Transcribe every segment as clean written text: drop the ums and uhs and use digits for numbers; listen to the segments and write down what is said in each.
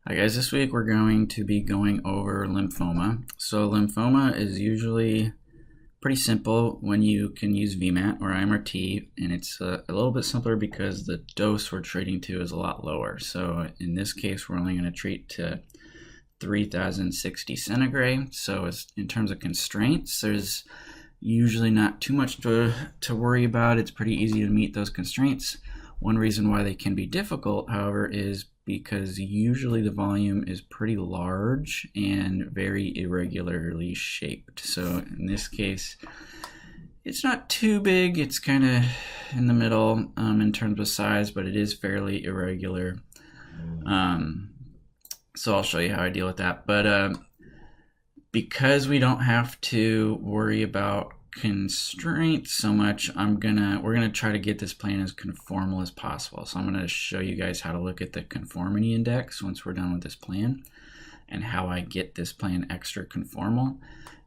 Hi guys, this week we're going to be going over lymphoma. So lymphoma is usually pretty simple when you can use VMAT or IMRT, and it's a little bit simpler because the dose we're treating to is a lot lower. So in this case, we're only going to treat to 3060 centigrade. So in terms of constraints, there's usually not too much to worry about. It's pretty easy to meet those constraints. One reason why they can be difficult, however, is because usually the volume is pretty large and very irregularly shaped. So in this case, it's not too big. It's kind of in the middle in terms of size, but it is fairly irregular. So I'll show you how I deal with that. But because we don't have to worry about constraints so much, we're gonna try to get this plan as conformal as possible. So I'm gonna show you guys how to look at the conformity index once we're done with this plan, and how I get this plan extra conformal.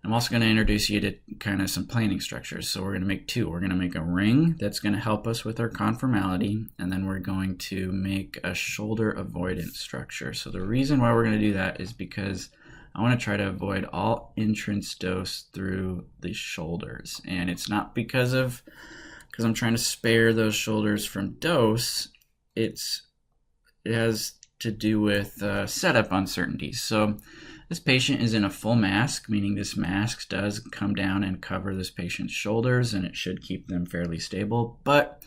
I'm also going to introduce you to kind of some planning structures. So we're going to make two. We're going to make a ring that's going to help us with our conformality, and then we're going to make a shoulder avoidance structure. So the reason why we're going to do that is because I want to try to avoid all entrance dose through the shoulders. And it's not because I'm trying to spare those shoulders from dose. It has to do with setup uncertainties. So this patient is in a full mask, meaning this mask does come down and cover this patient's shoulders, and it should keep them fairly stable. But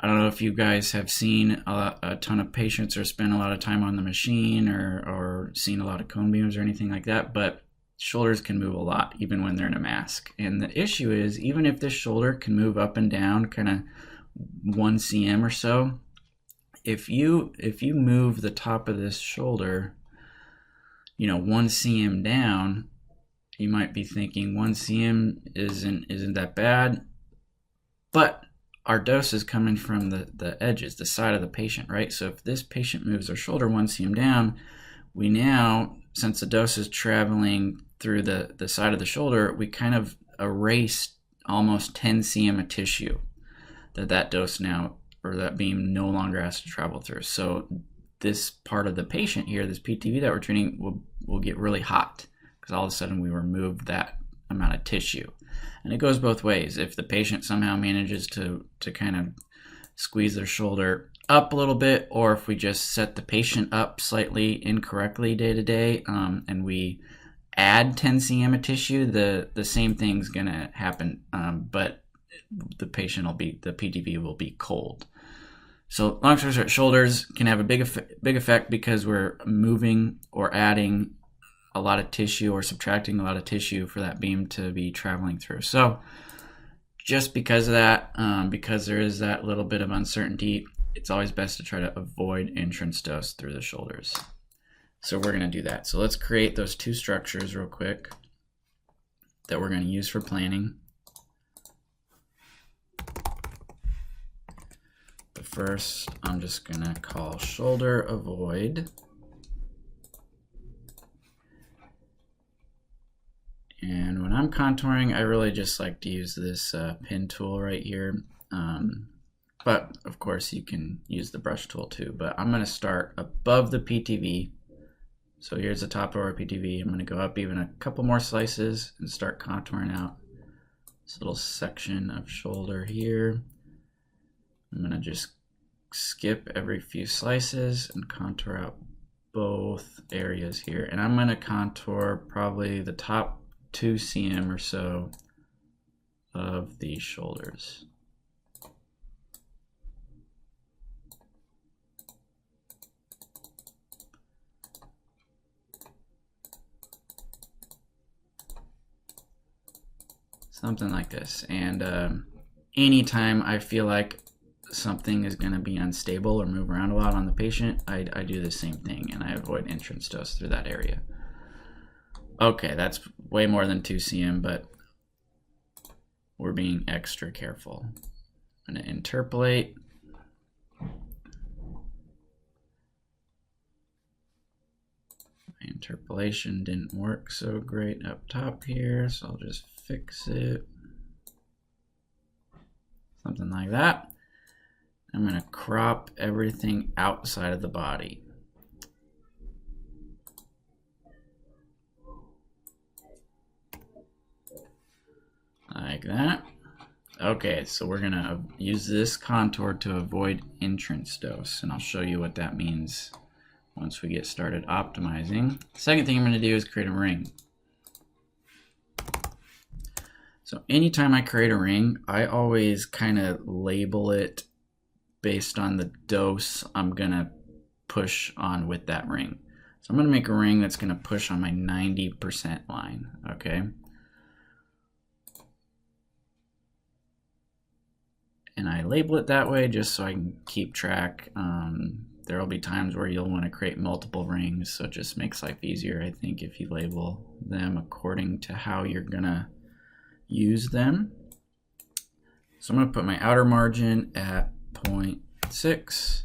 I don't know if you guys have seen a ton of patients or spent a lot of time on the machine or seen a lot of cone beams or anything like that, but shoulders can move a lot even when they're in a mask. And the issue is, even if this shoulder can move up and down kind of 1 cm or so, if you move the top of this shoulder 1 cm down, you might be thinking 1 cm isn't that bad, but our dose is coming from the edges, the side of the patient, right? So if this patient moves their shoulder 1 cm down, we now, since the dose is traveling through the side of the shoulder, we kind of erase almost 10 cm of tissue that dose now, or that beam, no longer has to travel through. So this part of the patient here, this PTV that we're treating, will get really hot because all of a sudden we removed that amount of tissue. And it goes both ways. If the patient somehow manages to kind of squeeze their shoulder up a little bit, or if we just set the patient up slightly incorrectly day to day, and we add 10 cm of tissue, the same thing's gonna happen, but the PTV will be cold. So long story short, shoulders can have a big effect because we're moving or adding a lot of tissue or subtracting a lot of tissue for that beam to be traveling through. So just because of that, because there is that little bit of uncertainty, it's always best to try to avoid entrance dose through the shoulders. So we're going to do that. So let's create those two structures real quick that we're going to use for planning. The first, I'm just going to call shoulder avoid. And when I'm contouring, I really just like to use this pen tool right here. But of course, you can use the brush tool too. But I'm going to start above the PTV. So here's the top of our PTV. I'm going to go up even a couple more slices and start contouring out this little section of shoulder here. I'm going to just skip every few slices and contour out both areas here. And I'm going to contour probably the top 2 cm or so of these shoulders. Something like this. And anytime I feel like something is going to be unstable or move around a lot on the patient, I do the same thing, and I avoid entrance dose through that area. Okay, that's way more than 2 cm, but we're being extra careful. I'm going to interpolate. My interpolation didn't work so great up top here, so I'll just fix it. Something like that. I'm going to crop everything outside of the body. like that. Okay, so we're gonna use this contour to avoid entrance dose, and I'll show you what that means once we get started optimizing. Second thing I'm gonna do is create a ring. So anytime I create a ring, I always kind of label it based on the dose I'm gonna push on with that ring. So I'm gonna make a ring that's gonna push on my 90% line, okay? And I label it that way just so I can keep track. There will be times where you'll want to create multiple rings, so it just makes life easier, I think, if you label them according to how you're gonna use them. So I'm gonna put my outer margin at 0.6,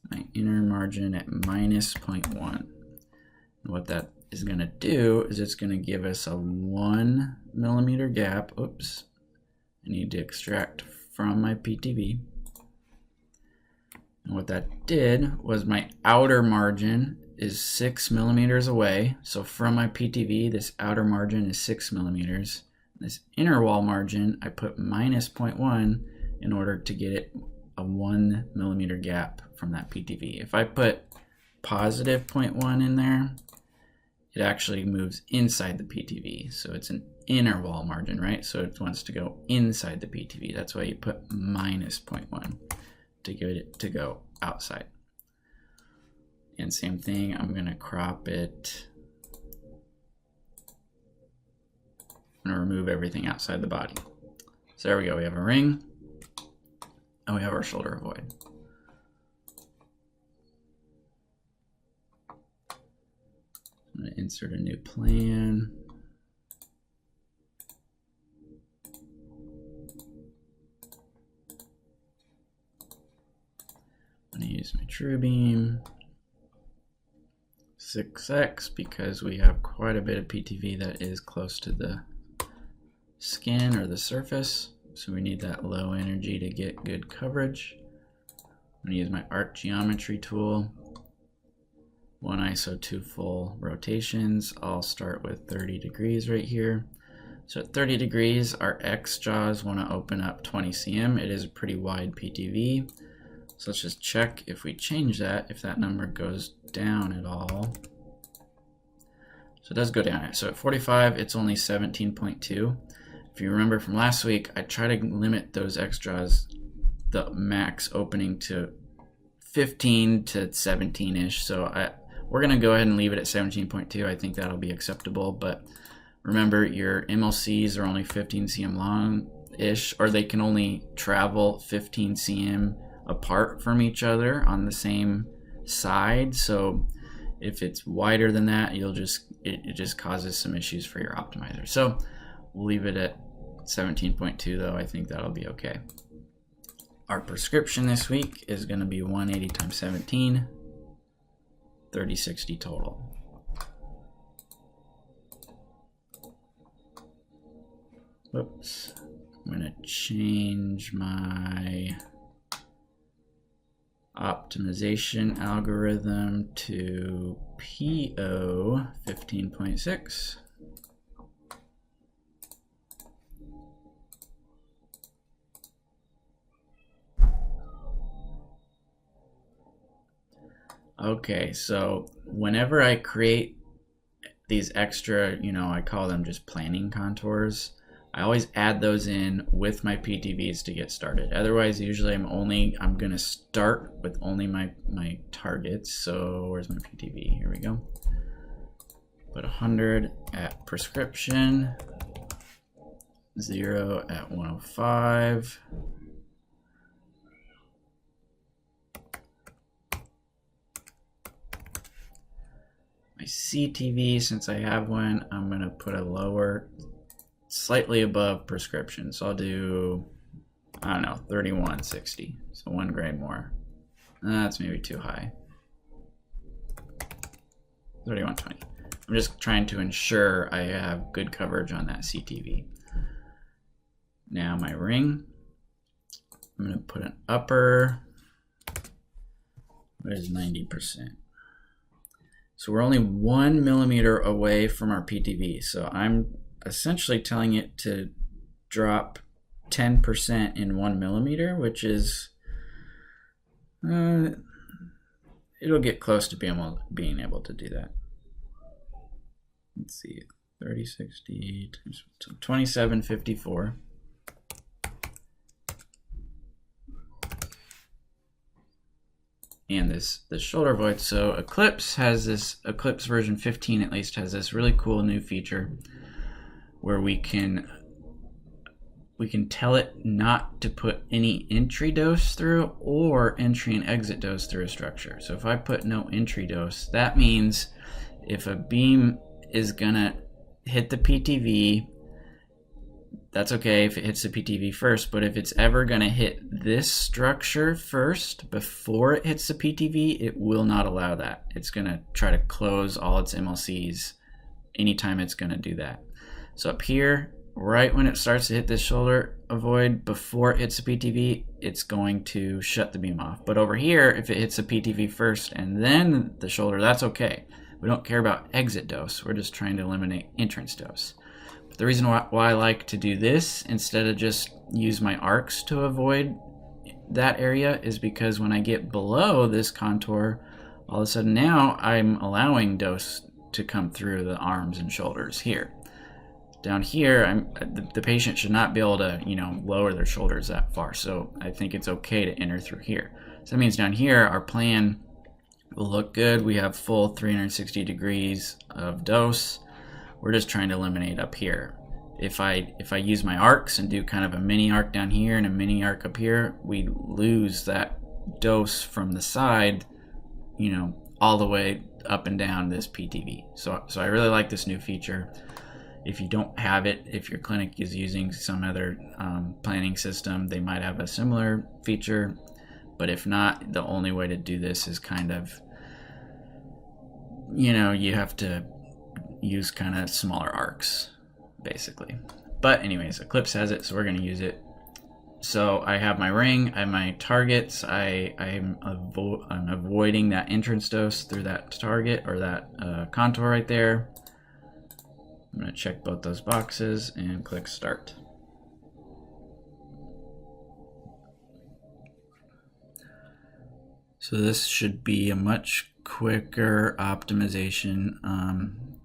my inner margin at -0.1. And what that is gonna do is it's gonna give us a 1 millimeter gap. Oops, I need to extract from my PTV. And what that did was my outer margin is 6 millimeters away. So from my PTV, this outer margin is 6 millimeters. This inner wall margin, I put -0.1 in order to get it a 1 millimeter gap from that PTV. If I put positive 0.1 in there, it actually moves inside the PTV. So it's an inner wall margin, right? So it wants to go inside the PTV. That's why you put -0.1 to get it to go outside. And same thing, I'm gonna crop it. I'm gonna remove everything outside the body. So there we go, we have a ring, and we have our shoulder void. I'm gonna insert a new plan. I'm gonna use my true beam 6x because we have quite a bit of PTV that is close to the skin or the surface, so we need that low energy to get good coverage. I'm gonna use my art geometry tool. 1 ISO 2 full rotations. I'll start with 30 degrees right here. So at 30 degrees, our X jaws want to open up 20 cm. It is a pretty wide PTV. So let's just check if we change that, if that number goes down at all. So it does go down. So at 45, it's only 17.2. If you remember from last week, I try to limit those X jaws, the max opening to 15 to 17-ish. So we're gonna go ahead and leave it at 17.2. I think that'll be acceptable, but remember your MLCs are only 15 cm long-ish, or they can only travel 15 cm apart from each other on the same side. So if it's wider than that, it just causes some issues for your optimizer. So we'll leave it at 17.2 though. I think that'll be okay. Our prescription this week is going to be 180 times 17, 3060 total. Whoops. I'm going to change my optimization algorithm to PO 15.6. Okay, so whenever I create these extra, I call them just planning contours, I always add those in with my PTVs to get started. Otherwise, usually I'm gonna start with only my targets. So where's my PTV? Here we go. Put 100 at prescription, 0 at 105. My CTV, since I have one, I'm gonna put a lower, slightly above prescription. So I'll do, I don't know, 3160. So 1 grade more. That's maybe too high. 3120. I'm just trying to ensure I have good coverage on that CTV. Now my ring, I'm gonna put an upper, where's 90%? So we're only 1 millimeter away from our PTV. So I'm essentially telling it to drop 10% in 1 millimeter, which is it'll get close to being able to do that. Let's see, 3060 times 2754. And this shoulder void. So Eclipse has this, Eclipse version 15 at least has this really cool new feature where we can tell it not to put any entry dose through or entry and exit dose through a structure. So if I put no entry dose, that means if a beam is gonna hit the PTV, that's okay if it hits the PTV first, but if it's ever gonna hit this structure first before it hits the PTV, it will not allow that. It's gonna try to close all its MLCs anytime it's gonna do that. So up here, right when it starts to hit this shoulder void, before it hits the PTV, it's going to shut the beam off. But over here, if it hits the PTV first and then the shoulder, that's okay. We don't care about exit dose. We're just trying to eliminate entrance dose. But the reason why I like to do this instead of just use my arcs to avoid that area is because when I get below this contour, all of a sudden now I'm allowing dose to come through the arms and shoulders here. Down here, the patient should not be able to, lower their shoulders that far. So I think it's okay to enter through here. So that means down here, our plan will look good. We have full 360 degrees of dose. We're just trying to eliminate up here. If I use my arcs and do kind of a mini arc down here and a mini arc up here, we lose that dose from the side, all the way up and down this PTV. So I really like this new feature. If you don't have it, if your clinic is using some other planning system, they might have a similar feature. But if not, the only way to do this is kind of, you have to use kind of smaller arcs, basically. But anyways, Eclipse has it, so we're going to use it. So I have my ring, I have my targets. I'm avoiding that entrance dose through that target or that contour right there. I'm going to check both those boxes and click start. So this should be a much quicker optimization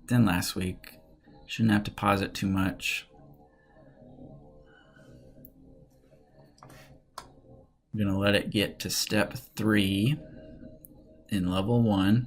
than last week. Shouldn't have to pause it too much. I'm going to let it get to step 3 in level 1.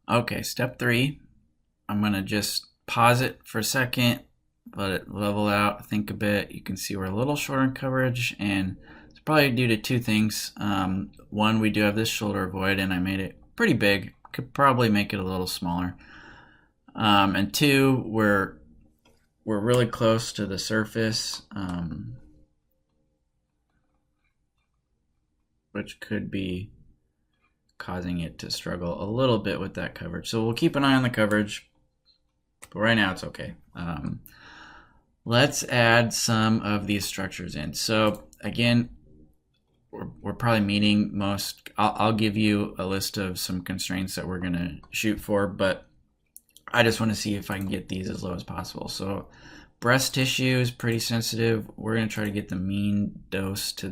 Okay, step 3, I'm going to just pause it for a second, let it level out, think a bit. You can see we're a little short on coverage, and it's probably due to 2 things. One, we do have this shoulder void, and I made it pretty big. Could probably make it a little smaller. And 2, we're really close to the surface, which could be causing it to struggle a little bit with that coverage. So we'll keep an eye on the coverage, but right now it's okay. Let's add some of these structures in. So again, we're probably meeting most. I'll give you a list of some constraints that we're going to shoot for, but I just want to see if I can get these as low as possible. So breast tissue is pretty sensitive. We're going to try to get the mean dose to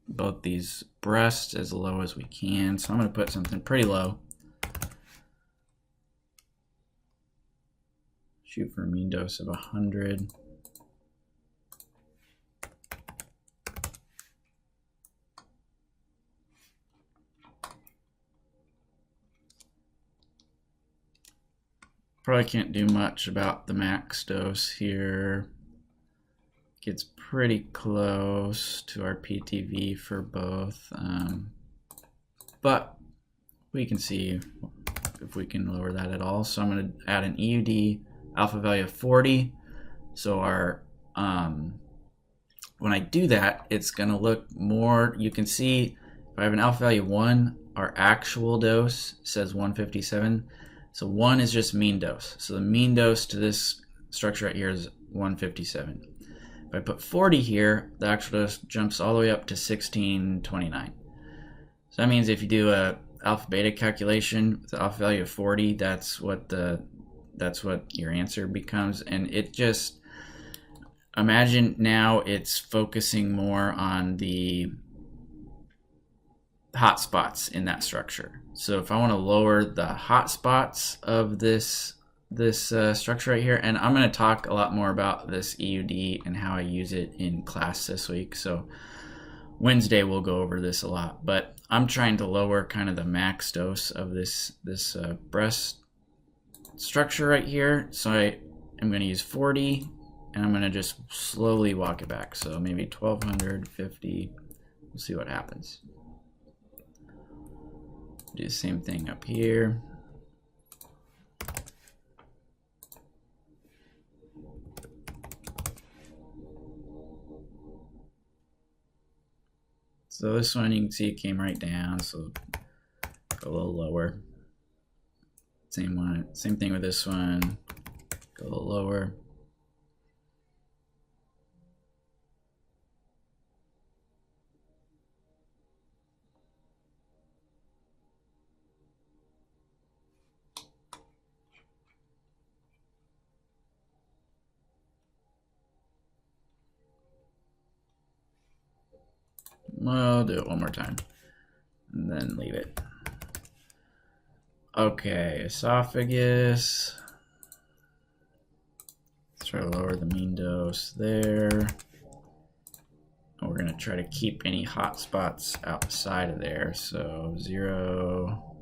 both these breasts as low as we can. So I'm going to put something pretty low. Shoot for a mean dose of 100. Probably can't do much about the max dose here. Gets pretty close to our PTV for both, but we can see if we can lower that at all. So I'm going to add an EUD alpha value of 40. So our when I do that, it's going to look more, you can see if I have an alpha value of 1, our actual dose says 157. So 1 is just mean dose. So the mean dose to this structure right here is 157. If I put 40 here, the actual dose jumps all the way up to 1629. So that means if you do a alpha beta calculation with the alpha value of 40, that's what your answer becomes. And it just, imagine now it's focusing more on the hot spots in that structure. So if I want to lower the hot spots of this structure right here, and I'm going to talk a lot more about this EUD and how I use it in class this week. So Wednesday we'll go over this a lot, but I'm trying to lower kind of the max dose of this breast structure right here. So I am going to use 40, and I'm going to just slowly walk it back. So maybe 1250. We'll see what happens. Do the same thing up here. So this one, you can see it came right down, so go a little lower. Same thing with this one, go a little lower. I'll do it one more time and then leave it. Okay, esophagus. Let's try to lower the mean dose there. And we're going to try to keep any hot spots outside of there. So 0.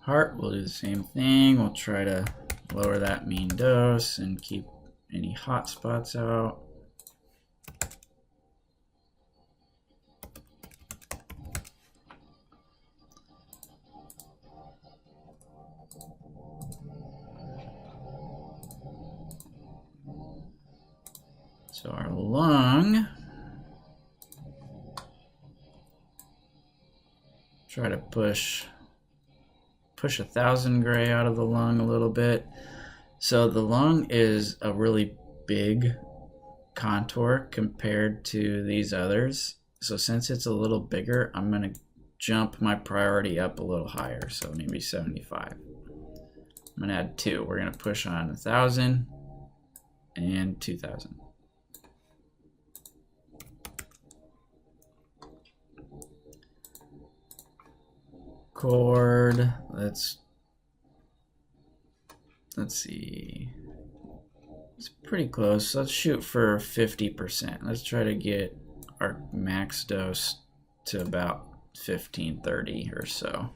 Heart, we'll do the same thing. We'll try to lower that mean dose and keep any hot spots out. So our lung, try to push 1,000 gray out of the lung a little bit. So the lung is a really big contour compared to these others. So since it's a little bigger, I'm going to jump my priority up a little higher. So maybe 75. I'm going to add 2. We're going to push on 1,000 and 2,000. Chord, let's see, it's pretty close. Let's shoot for 50%. Let's try to get our max dose to about 1530 or so.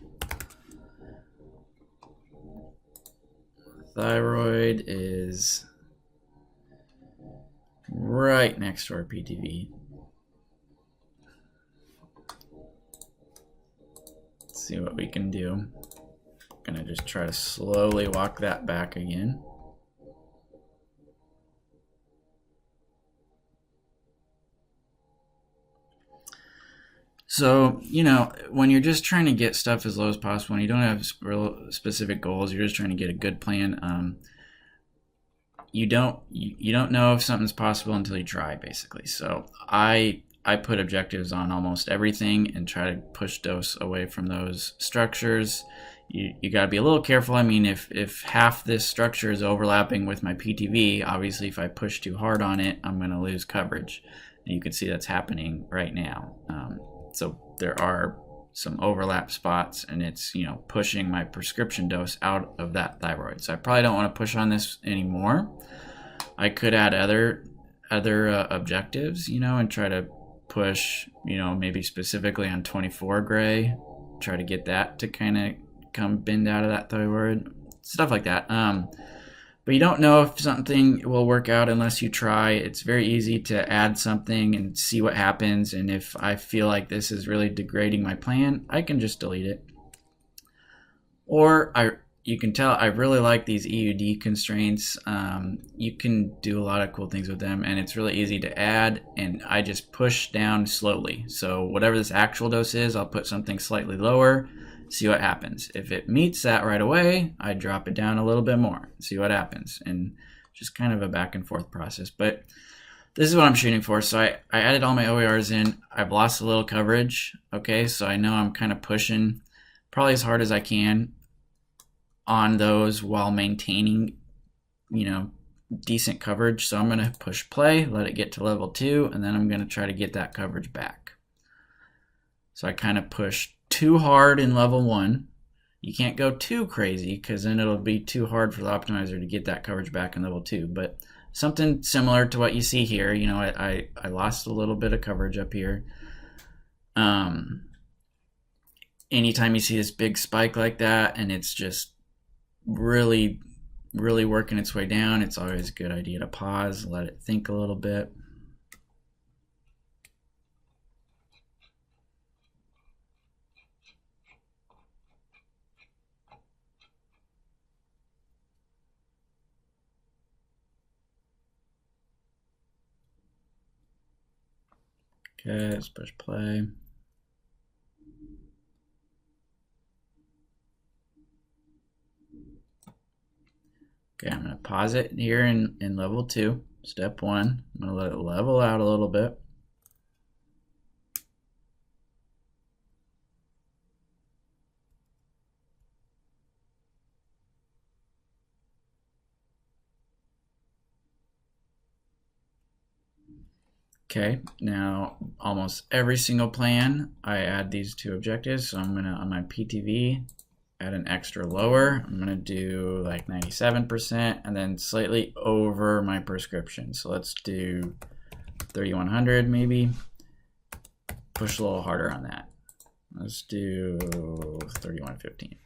Thyroid is right next to our PTV. See what we can do. Gonna just try to slowly walk that back again. So, you know, when you're just trying to get stuff as low as possible, when you don't have real specific goals, you're just trying to get a good plan. You don't know if something's possible until you try, basically. So I put objectives on almost everything and try to push dose away from those structures. You got to be a little careful. I mean, if half this structure is overlapping with my PTV, obviously if I push too hard on it, I'm going to lose coverage. And you can see that's happening right now. So there are some overlap spots, and it's, you know, pushing my prescription dose out of that thyroid. So I probably don't want to push on this anymore. I could add other objectives, you know, and try to push, you know, maybe specifically on 24 gray, try to get that to kind of come bend out of that thyroid, stuff like that. But you don't know if something will work out unless you try. It's very easy to add something and see what happens. And if I feel like this is really degrading my plan, I can just delete it. Or you can tell I really like these EUD constraints. You can do a lot of cool things with them, and it's really easy to add, and I just push down slowly. So whatever this actual dose is, I'll put something slightly lower, see what happens. If it meets that right away, I drop it down a little bit more, see what happens. And just kind of a back and forth process. But this is what I'm shooting for. So I added all my OARs in. I've lost a little coverage, okay? So I know I'm kind of pushing probably as hard as I can on those while maintaining, you know, decent coverage. So I'm going to push play, let it get to level 2, and then I'm going to try to get that coverage back. So I kind of push too hard in level 1. You can't go too crazy because then it'll be too hard for the optimizer to get that coverage back in level 2. But something similar to what you see here, you know, I lost a little bit of coverage up here. Anytime you see this big spike like that and it's just really working its way down, it's always a good idea to pause, let it think a little bit. Okay, let's push play. Okay, I'm going to pause it here in level 2, step 1. I'm going to let it level out a little bit. Okay, now almost every single plan, I add these 2 objectives. So I'm going to, on my PTV, add an extra lower. I'm going to do like 97% and then slightly over my prescription. So let's do 3100 maybe. Push a little harder on that. Let's do 3115.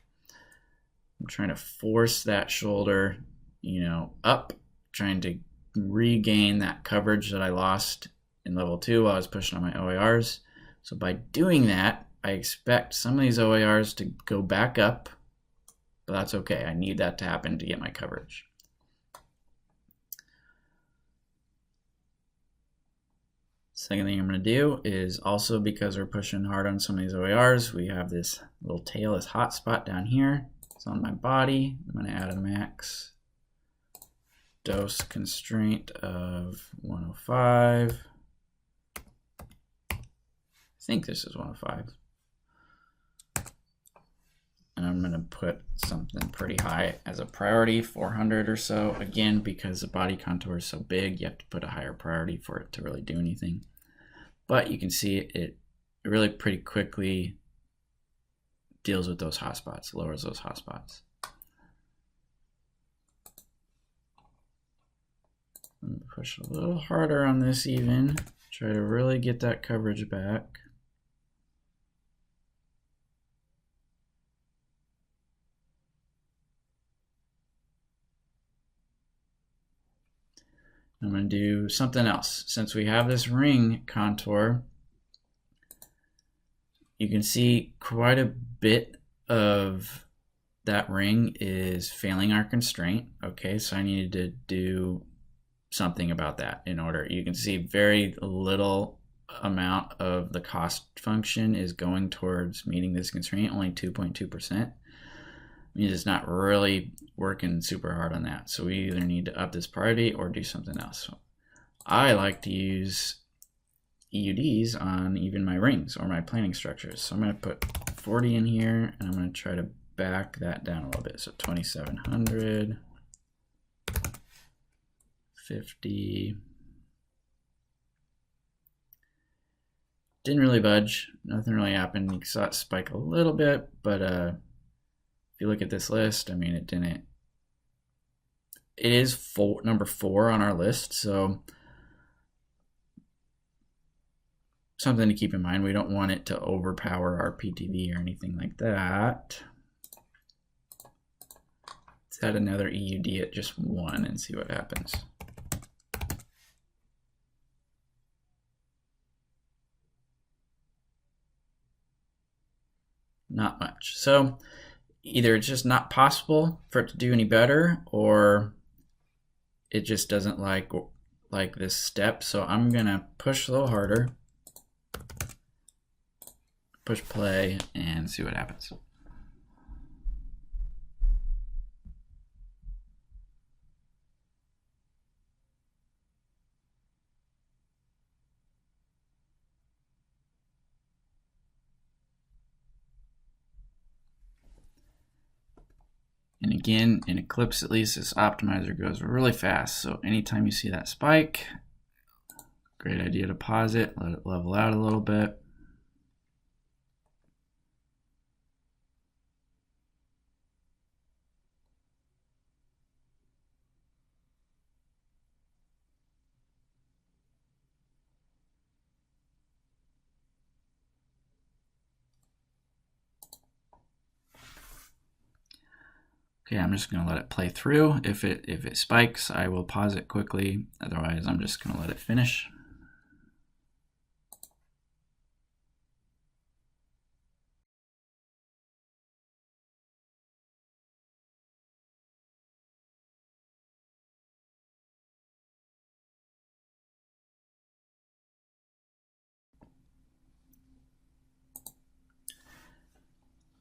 I'm trying to force that shoulder, you know, up, trying to regain that coverage that I lost in level 2 while I was pushing on my OARs. So by doing that, I expect some of these OARs to go back up, but that's okay. I need that to happen to get my coverage. Second thing I'm going to do is also, because we're pushing hard on some of these OARs, we have this little tail, this hot spot down here. It's on my body. I'm going to add a max dose constraint of 105. I think this is 105. And I'm going to put something pretty high as a priority, 400 or so. Again, because the body contour is so big, you have to put a higher priority for it to really do anything. But you can see it really pretty quickly deals with those hotspots, lowers those hotspots. I'm going to push a little harder on this even, try to really get that coverage back. I'm going to do something else. Since we have this ring contour, you can see quite a bit of that ring is failing our constraint. Okay, so I needed to do something about that in order. You can see very little amount of the cost function is going towards meeting this constraint, only 2.2%. Means it's not really working super hard on that. So we either need to up this priority or do something else. So I like to use EUDs on even my rings or my planning structures. So I'm going to put 40 in here and I'm going to try to back that down a little bit. So 2700, 50. Didn't really budge. Nothing really happened. You saw it spike a little bit, but if you look at this list, I mean, it didn't it is number 4 on our list, so something to keep in mind. We don't want it to overpower our PTV or anything like that. Let's add another EUD at just 1 and see what happens. Not much. So either it's just not possible for it to do any better, or it just doesn't like this step. So I'm gonna push a little harder, push play, and see what happens. And again, in Eclipse at least, this optimizer goes really fast. So anytime you see that spike, great idea to pause it, let it level out a little bit. Okay, I'm just going to let it play through. If it spikes, I will pause it quickly. Otherwise, I'm just going to let it finish.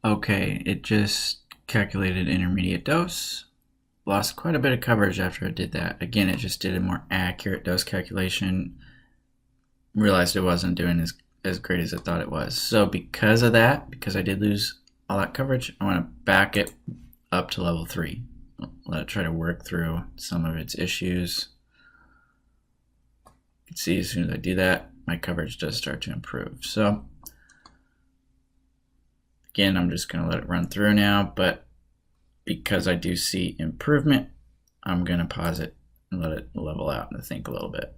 Okay, it just calculated intermediate dose. Lost quite a bit of coverage after I did that. Again, it just did a more accurate dose calculation. Realized it wasn't doing as great as I thought it was. So because of that, because I did lose all that coverage, I want to back it up to level 3. Let it try to work through some of its issues. You can see as soon as I do that, my coverage does start to improve. So again, I'm just going to let it run through now, but because I do see improvement, I'm going to pause it and let it level out and think a little bit.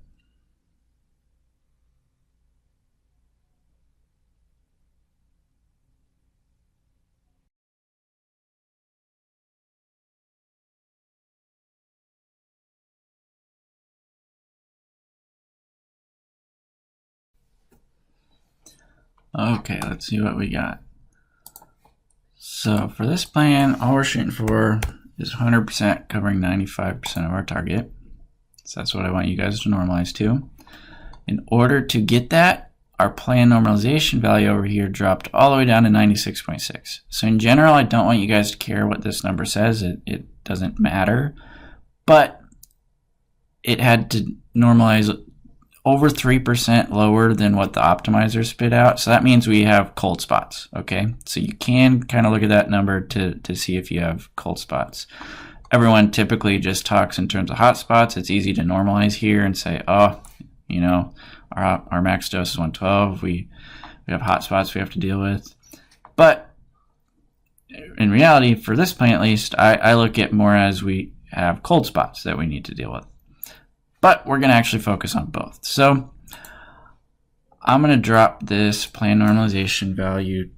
Okay, let's see what we got. So for this plan, all we're shooting for is 100% covering 95% of our target. So that's what I want you guys to normalize to. In order to get that, our plan normalization value over here dropped all the way down to 96.6. So in general, I don't want you guys to care what this number says. It doesn't matter. But it had to normalize over 3% lower than what the optimizer spit out. So that means we have cold spots, okay? So you can kind of look at that number to see if you have cold spots. Everyone typically just talks in terms of hot spots. It's easy to normalize here and say, oh, you know, our max dose is 112. We have hot spots we have to deal with. But in reality, for this plan at least, I look at more as we have cold spots that we need to deal with. But we're going to actually focus on both. So I'm going to drop this plan normalization value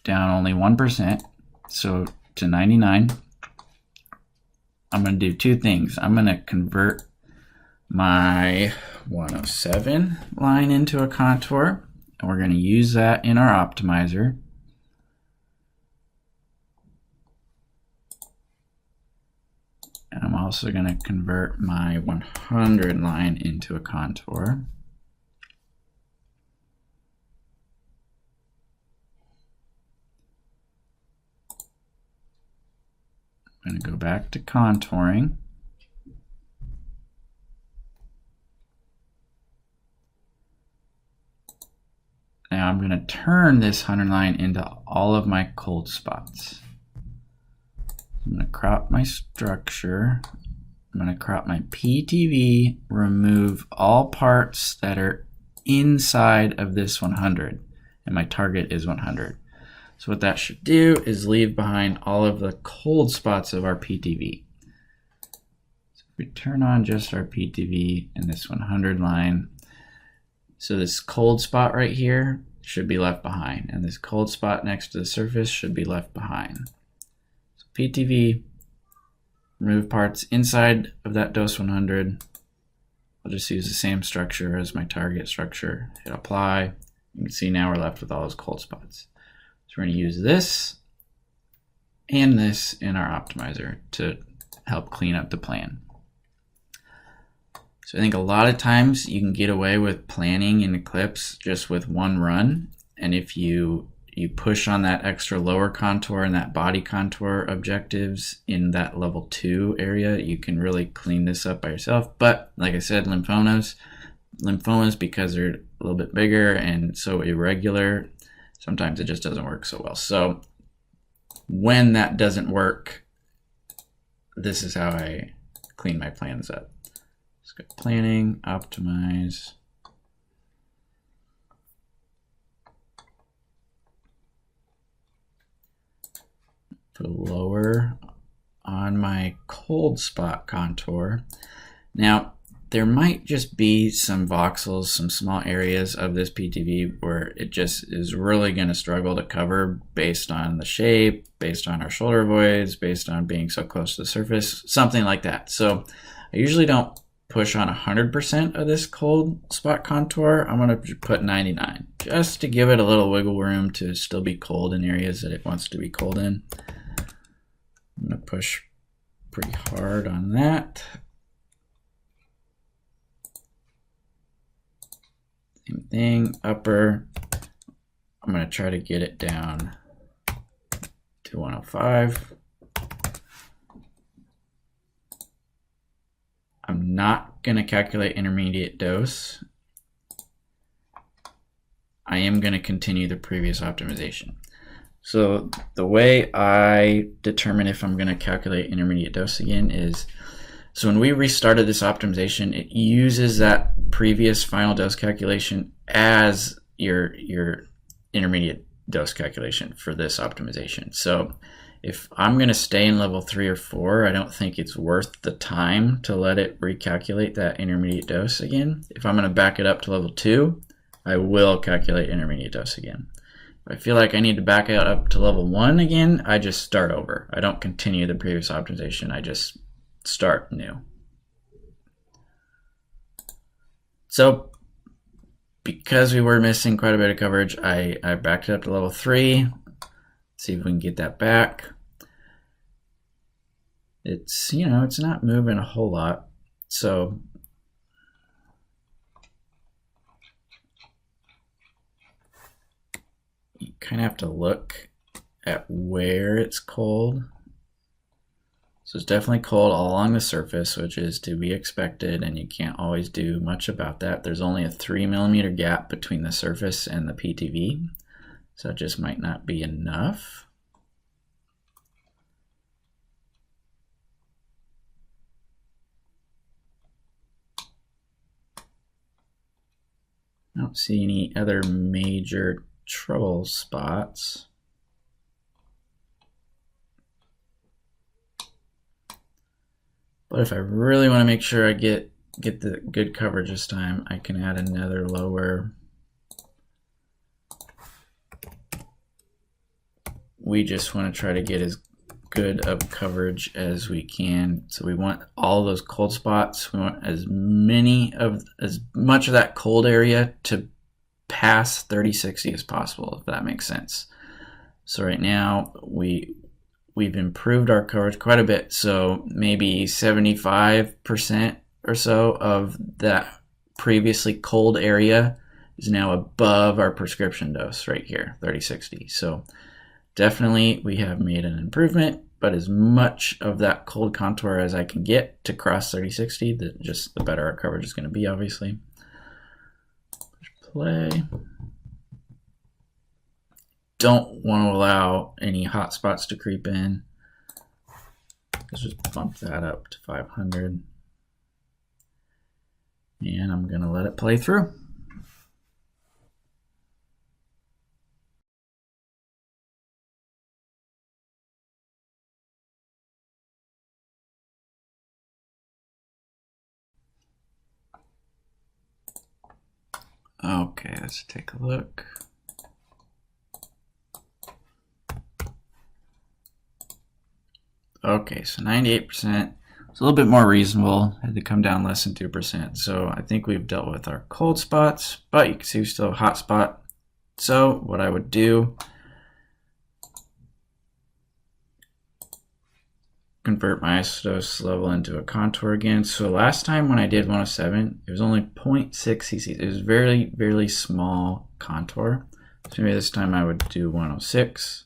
down only 1%, so to 99. I'm going to do two things. I'm going to convert my 107 line into a contour, and we're going to use that in our optimizer. And I'm also going to convert my 100 line into a contour. I'm going to go back to contouring. Now I'm going to turn this 100 line into all of my cold spots. I'm going to crop my structure. I'm going to crop my PTV, remove all parts that are inside of this 100, and my target is 100. So what that should do is leave behind all of the cold spots of our PTV. We turn on just our PTV in this 100 line. So this cold spot right here should be left behind, and this cold spot next to the surface should be left behind. So PTV, remove parts inside of that dose 100. I'll just use the same structure as my target structure. Hit apply. You can see now we're left with all those cold spots. So we're going to use this and this in our optimizer to help clean up the plan. So I think a lot of times you can get away with planning in Eclipse just with one run. And if you push on that extra lower contour and that body contour objectives in that level 2 area, you can really clean this up by yourself. But like I said, lymphomas, because they're a little bit bigger and so irregular, sometimes it just doesn't work so well. So when that doesn't work, this is how I clean my plans up. Let's go planning, optimize. Put a lower on my cold spot contour. Now, there might just be some voxels, some small areas of this PTV where it just is really going to struggle to cover based on the shape, based on our shoulder voids, based on being so close to the surface, something like that. So I usually don't push on 100% of this cold spot contour. I'm going to put 99 just to give it a little wiggle room to still be cold in areas that it wants to be cold in. I'm going to push pretty hard on that. Same thing, upper. I'm going to try to get it down to 105. I'm not going to calculate intermediate dose. I am going to continue the previous optimization. So the way I determine if I'm going to calculate intermediate dose again is, so when we restarted this optimization, it uses that previous final dose calculation as your intermediate dose calculation for this optimization. So if I'm going to stay in level 3 or 4, I don't think it's worth the time to let it recalculate that intermediate dose again. If I'm going to back it up to level 2, I will calculate intermediate dose again. If I feel like I need to back it up to level 1 again, I just start over. I don't continue the previous optimization, I just start new. So because we were missing quite a bit of coverage, I backed it up to level 3. See if we can get that back. It's, it's not moving a whole lot. So you kind of have to look at where it's cold. So it's definitely cold all along the surface, which is to be expected, and you can't always do much about that. There's only a 3 millimeter gap between the surface and the PTV, so it just might not be enough. I don't see any other major trouble spots. But if I really want to make sure I get the good coverage this time, I can add another lower. We just want to try to get as good of coverage as we can. So we want all those cold spots. We want as much of that cold area to pass 3060 as possible, if that makes sense. So right now we've improved our coverage quite a bit. So maybe 75% or so of that previously cold area is now above our prescription dose right here, 3060. So definitely we have made an improvement, but as much of that cold contour as I can get to cross 3060, the better our coverage is going to be, obviously. Push play. Don't want to allow any hot spots to creep in. Let's just bump that up to 500. And I'm going to let it play through. Okay, let's take a look. Okay, so 98%. It's a little bit more reasonable. Had to come down less than 2%. So I think we've dealt with our cold spots, but you can see we still have a hot spot. So what I would do, convert my acidosis level into a contour again. So last time when I did 107, it was only 0.6 cc's. It was very, very small contour. So maybe this time I would do 106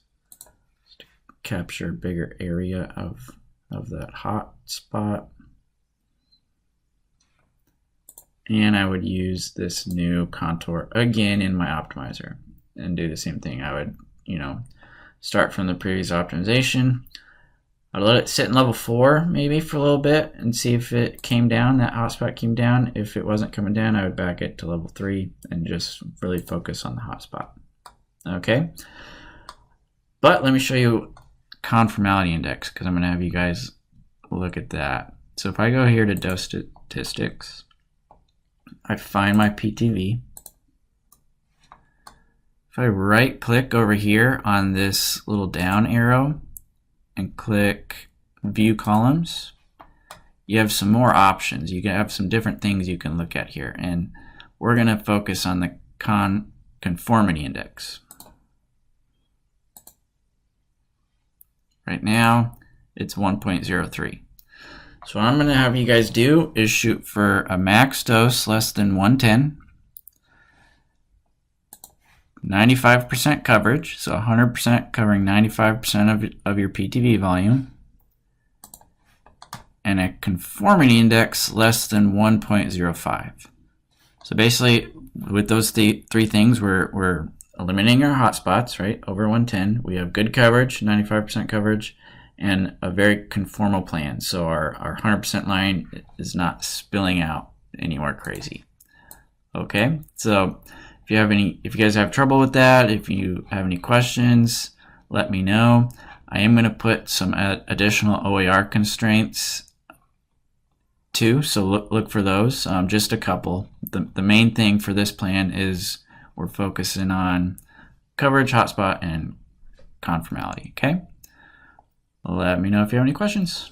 to capture a bigger area of that hot spot. And I would use this new contour again in my optimizer and do the same thing. I would, start from the previous optimization. I'd let it sit in level 4 maybe for a little bit and see if it came down, that hotspot came down. If it wasn't coming down, I would back it to level 3 and just really focus on the hotspot. Okay? But let me show you conformality index because I'm going to have you guys look at that. So if I go here to dose statistics, I find my PTV. If I right click over here on this little down arrow and click view columns, you have some more options. You can have some different things you can look at here, and we're going to focus on the conformity index. Right now it's 1.03. So what I'm going to have you guys do is shoot for a max dose less than 110, 95% coverage, so 100% covering 95% of your PTV volume, and a conformity index less than 1.05. So basically, with those three things, we're eliminating our hotspots, right? Over 110, we have good coverage, 95% coverage, and a very conformal plan. So our 100% line is not spilling out anywhere crazy. Okay, so if you guys have trouble with that, if you have any questions, let me know. I am going to put some additional OAR constraints too, so look for those. Just a couple. The main thing for this plan is we're focusing on coverage, hotspot, and conformality. Okay. Let me know if you have any questions.